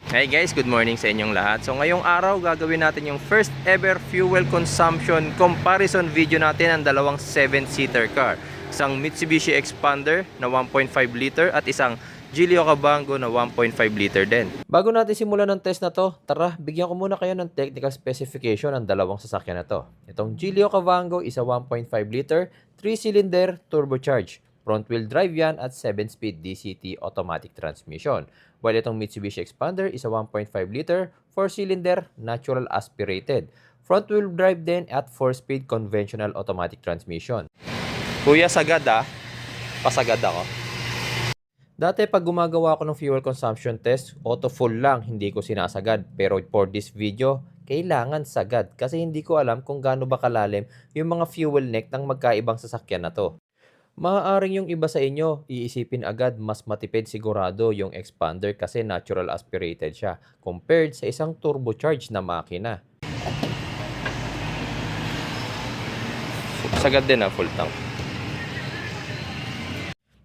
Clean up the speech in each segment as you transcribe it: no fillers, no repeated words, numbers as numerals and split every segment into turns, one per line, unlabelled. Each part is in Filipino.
Hi guys, good morning sa inyong lahat. So ngayong araw gagawin natin yung first ever fuel consumption comparison video natin ng dalawang 7-seater car. Isang Mitsubishi Expander na 1.5 liter at isang Geely Okavango na 1.5 liter din. Bago natin simulan ng test na to, tara bigyan ko muna kayo ng technical specification ng dalawang sasakyan na to. Itong Geely Okavango is a 1.5 liter, 3-cylinder turbocharged. Front-wheel drive yan at 7-speed DCT automatic transmission. While itong Mitsubishi Expander is a 1.5 liter, 4-cylinder, natural aspirated. Front-wheel drive din at 4-speed conventional automatic transmission. Kuya, sagad pasagad ako. Dati pag gumagawa ako ng fuel consumption test, auto full lang, hindi ko sinasagad. Pero for this video, kailangan sagad kasi hindi ko alam kung gaano ba kalalim yung mga fuel neck ng magkaibang sasakyan na to. Maaaring yung iba sa inyo, iisipin agad mas matipid sigurado yung Expander kasi natural aspirated siya compared sa isang turbocharged na makina. Sagad din full tank.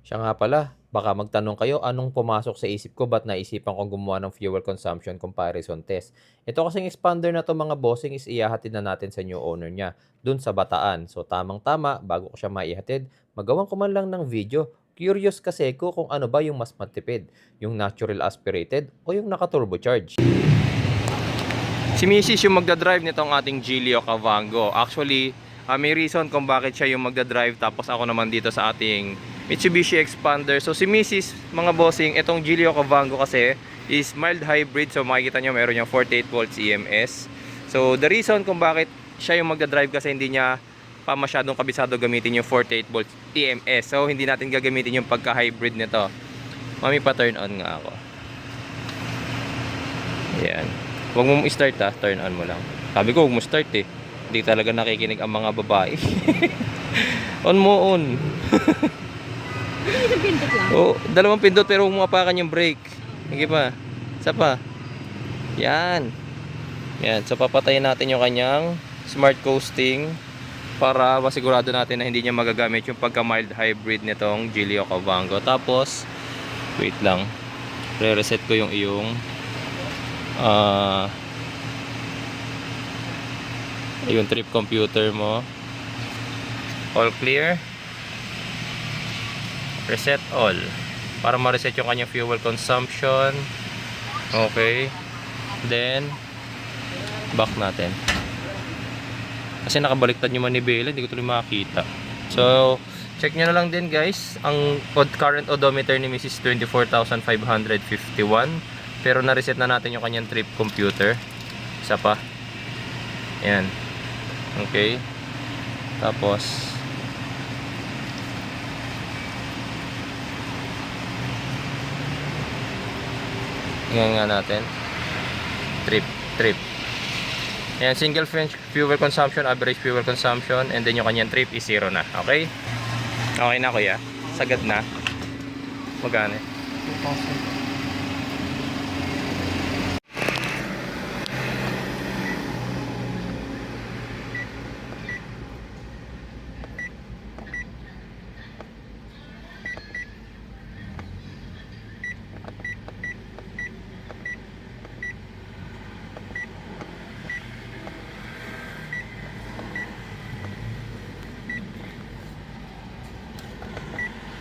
Siya nga pala, baka magtanong kayo anong pumasok sa isip ko ba't naisipan kong gumawa ng fuel consumption comparison test. Ito kasing Expander na to mga bossing is ihahatid na natin sa new owner niya dun sa Bataan. So tamang-tama, bago ko siya maihatid, magawan ko man lang ng video. Curious kasi ko kung ano ba yung mas matipid, yung natural aspirated o yung naka-turbocharge. Si Mrs. yung magdadrive nitong ating Geely Okavango. Actually, may reason kung bakit siya yung magdadrive tapos ako naman dito sa ating Mitsubishi Expander. So si Mrs. mga bossing, itong Geely Okavango kasi is mild hybrid. So makikita nyo meron yung 48 volts EMS. So the reason kung bakit siya yung magdadrive kasi hindi niya pa masyadong kabisado gamitin yung 48 volts EMS. So hindi natin gagamitin yung pagka-hybrid nito. Mami, pa-turn on nga ako. Ayan. Huwag mo start turn on mo lang. Sabi ko huwag mo start Hindi talaga nakikinig ang mga babae. On mo on.
Isang pindot lang.
Oh, dalawang pindot pero huwag mo apakan yung brake. Sige pa. Isa pa. Yan. Yan. So papatayin natin yung kanyang smart coasting para masigurado natin na hindi niya magagamit yung pagka mild hybrid nitong Geely Okavango. Tapos wait lang. Re-reset ko yung iyong yung trip computer mo. All clear. Reset all para ma-reset yung kanyang fuel consumption. Okay, then back natin kasi nakabaliktad yung manibela, hindi ko tuloy makakita. So check nyo na lang din guys, ang current odometer ni Mrs. 24,551 pero na-reset na natin yung kanyang trip computer. Isa pa, yan. Okay, tapos nga natin trip. Ayan, single fuel consumption, average fuel consumption, and then yung kanyang trip is 0 na. Okay? Okay na kuya? Sagad na? Magkano? 2,000.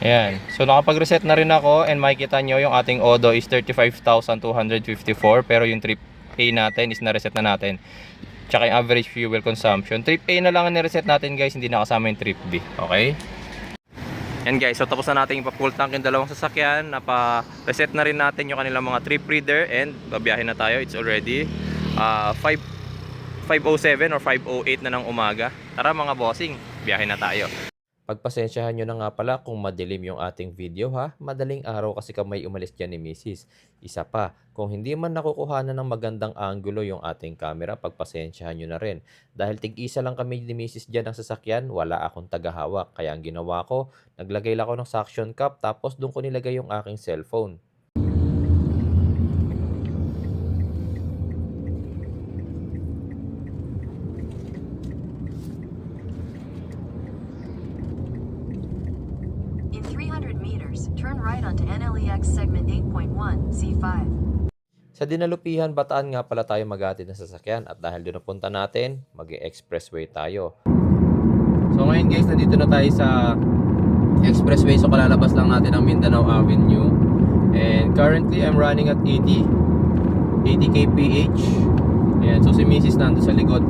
Ayan. So nakapag-reset na rin ako and makikita nyo yung ating odo is 35,254 pero yung trip A natin is na-reset na natin. Tsaka yung average fuel consumption. Trip A na lang ang na-reset natin guys, hindi nakasama yung trip B. Okay? Yan guys, so tapos na natin ipa-full tank yung dalawang sasakyan. Napa-reset na rin natin yung kanilang mga trip reader and babiyahin na tayo. It's already 5:07 or 5:08 na ng umaga. Tara mga bossing, biyahe na tayo. Pagpasensyahan nyo na nga pala kung madilim yung ating video ha. Madaling araw kasi kamay umalis dyan ni Mrs. Isa pa, kung hindi man nakukuha na ng magandang angulo yung ating camera, pagpasensyahan nyo na rin. Dahil tig-isa lang kami ni Mrs. dyan ng sasakyan, wala akong tagahawak. Kaya ang ginawa ko, naglagay lang ako ng suction cup tapos doon ko nilagay yung aking cellphone.
In 300 meters, turn right onto NLEX segment 8.1, Z5.
Sa Dinalupihan, Bataan nga pala tayo maghatid ng sasakyan at dahil doon napunta natin, mag-expressway tayo. So ngayon guys, nandito na tayo sa expressway. So kalalabas lang natin ang Mindanao Avenue. And currently, I'm running at 80 kph. Ayan, so si Mrs. nandun sa likod.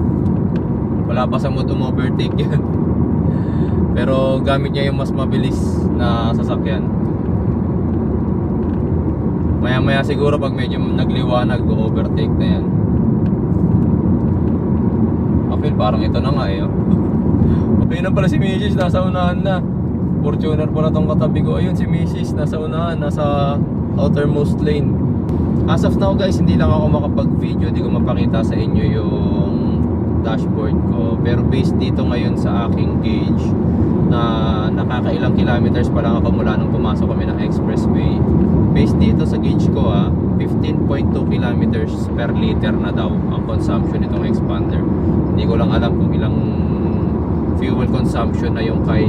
Wala pa sa mood overtake yan. Pero gamit niya yung mas mabilis na sasakyan. Maya maya siguro pag medyo nagliwanag, overtake na yan. Okay, parang ito na nga eh. Okay na pala si Mrs. nasa unahan na. Fortuner pala tong katabi ko. Ayun si Mrs. nasa unahan, nasa outermost lane. As of now guys, hindi lang ako makapag-video, hindi ko mapakita sa inyo yung dashboard ko. Pero based dito ngayon sa aking gauge na nakakailang kilometers pa lang ako mula nung pumasok kami ng expressway. Based dito sa gauge ko 15.2 kilometers per liter na daw ang consumption nitong expander. Hindi ko lang alam kung ilang fuel consumption na yung kay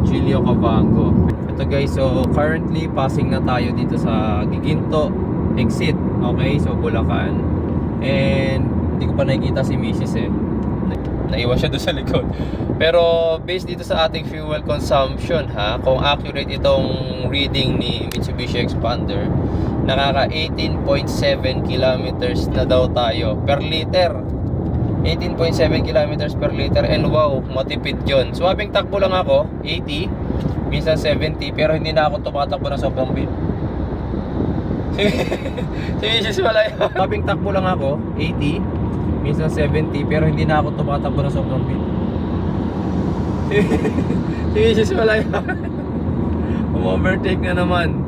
Gilio Cavango. Ito guys, so currently passing na tayo dito sa Giginto exit. Okay, so Bulacan. And hindi ko pa nakikita si Mrs. Naiwan siya doon sa likod. Pero based dito sa ating fuel consumption kung accurate itong reading ni Mitsubishi Expander, nakaka 18.7 kilometers na daw tayo per liter. 18.7 kilometers per liter, and wow, matipid yun. Swabing takbo lang ako 80, minsan 70, pero hindi na ako tumatakbo ng sobrang bill. Si Mrs. wala yun. Swabing takbo lang ako 80, minsan 70, pero hindi na ako tumatakbo ng sobrang bill. Si Mrs. wala yun. Overtake na naman.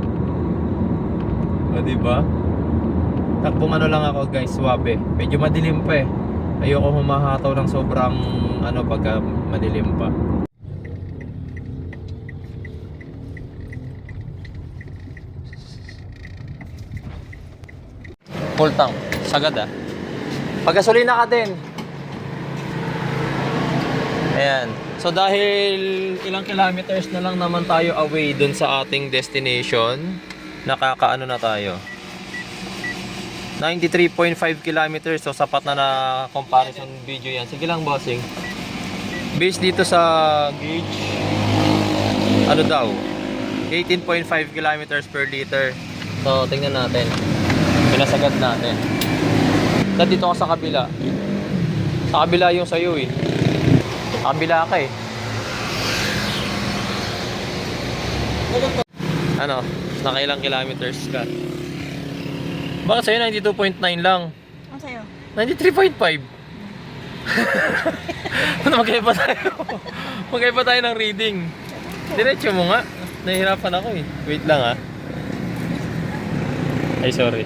O diba? Takbong ano lang ako guys, swabe. Medyo madilim pa eh. Ayoko humahataw ng sobrang pagka madilim pa. Full tank, sagad Paggasolina ka din. Ayan. So dahil ilang kilometers na lang naman tayo away dun sa ating destination, nakakaano na tayo. 93.5 kilometers, so sapat na comparison video yan. Sige lang bossing. Based dito sa gauge, 18.5 kilometers per liter. So tingnan natin, pinasagad natin. Dito ka sa kabila. Sa kabila yung sayo sa kabila ka nakailang kilometers ka? Bakit sa'yo 92.9 lang?
Ano sa'yo?
93.5. Magkaiba tayo. Magkaiba tayo ng reading. Diretso mo nga. Nahihirapan ako Wait lang Ay sorry.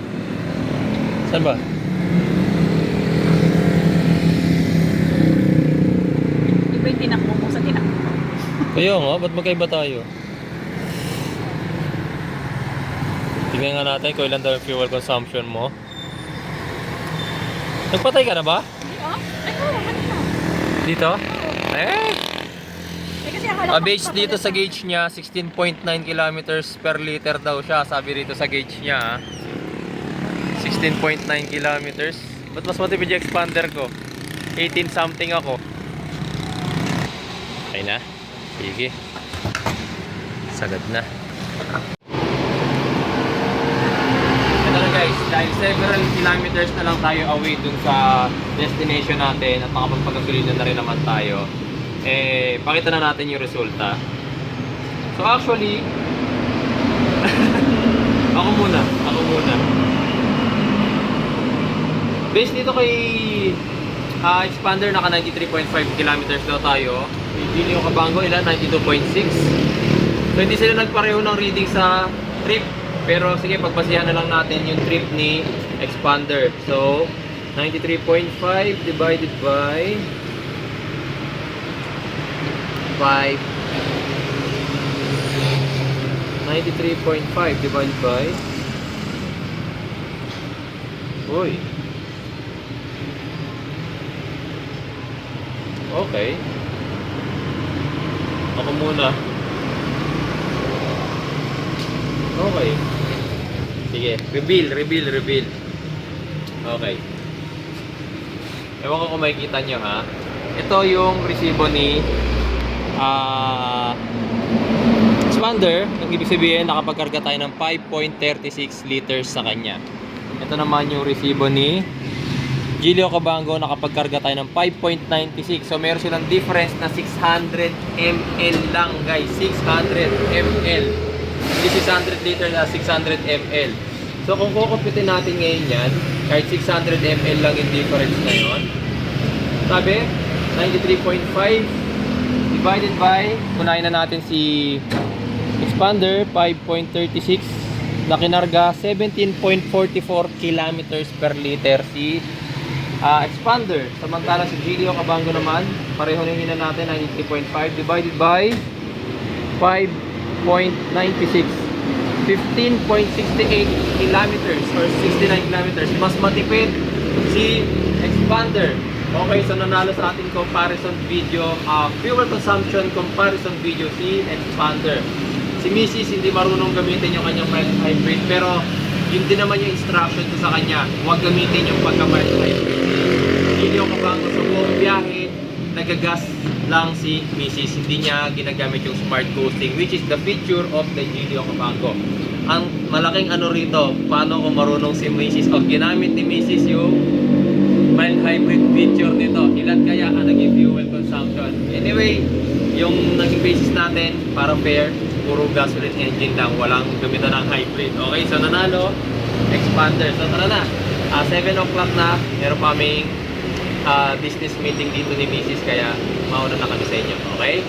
Saan ba?
Iba yung tinakbo mo sa tinakbo.
Kaya nga, ba't magkaiba tayo? Tingnan nga natin kung ilan daw yung fuel consumption mo. Nagpatay ka na ba?
Hindi Ay, kanina.
Dito?
Kasi akala ko
Base dito sa gauge niya, 16.9 kilometers per liter daw siya. Sabi dito sa gauge niya 16.9 kilometers. Ba't mas matipid yung expander ko? 18 something ako. Okay na? Sige. Sagad na. Guys, dahil several kilometers na lang tayo away dun sa destination natin at makapagpagasolina na rin naman tayo, pakita na natin yung resulta. So actually ako muna based dito kay expander, naka 93.5 kilometers daw tayo. Gilio Cavango ilan? 92.6. So hindi sila nagpareho ng reading sa trip. Pero sige, pagpasihan na lang natin yung trip ni expander. So 93.5 divided by 5. 93.5 divided by Okay. Ako muna. Okay. Sige, reveal. Okay. Ewan ko kung makikita nyo ha. Ito yung resibo ni expander. Ang ibig sabihin, nakapagkarga tayo ng 5.36 liters sa kanya. Ito naman yung resibo ni Gilio Cabango, nakapagkarga tayo ng 5.96. So meron silang difference na 600 ml lang guys. 600 ml. Hindi 600 liters na 600 ml. So kung kukumpitin natin ngayon yan, kahit 600 ml lang yung difference na yun, sabi, 93.5 divided by, kunain na natin si expander, 5.36 na kinarga, 17.44 kilometers per liter si expander. Samantala si Gilio Cabango naman, pareho na yun natin, 93.5 divided by 5.96, 15.68 kilometers or 69 kilometers. Mas matipid si expander. Okay, so nanalo sa ating comparison video, fuel consumption comparison video si expander. Si Mrs. hindi marunong gamitin yung kanyang mild hybrid, pero yun din naman yung instruction ko sa kanya, huwag gamitin yung pagka-mild hybrid. Gilio Cabango sa buong biyahe, nagagas lang si Mrs. Hindi niya ginagamit yung smart coasting, which is the feature of the Gilio Cabango. Ang malaking ano rito, paano kung marunong si Mrs. o ginamit ni Mrs. yung mild hybrid feature nito, ilan kaya ang naging fuel consumption? Anyway, yung naging basis natin para fair, puro gasoline engine lang, walang gamitan ng hybrid. Okay, so nanalo expander. So tara na, 7 o'clock na, meron pa kaming business meeting dito ni Mrs. kaya mauna na kami sa inyo. Okay?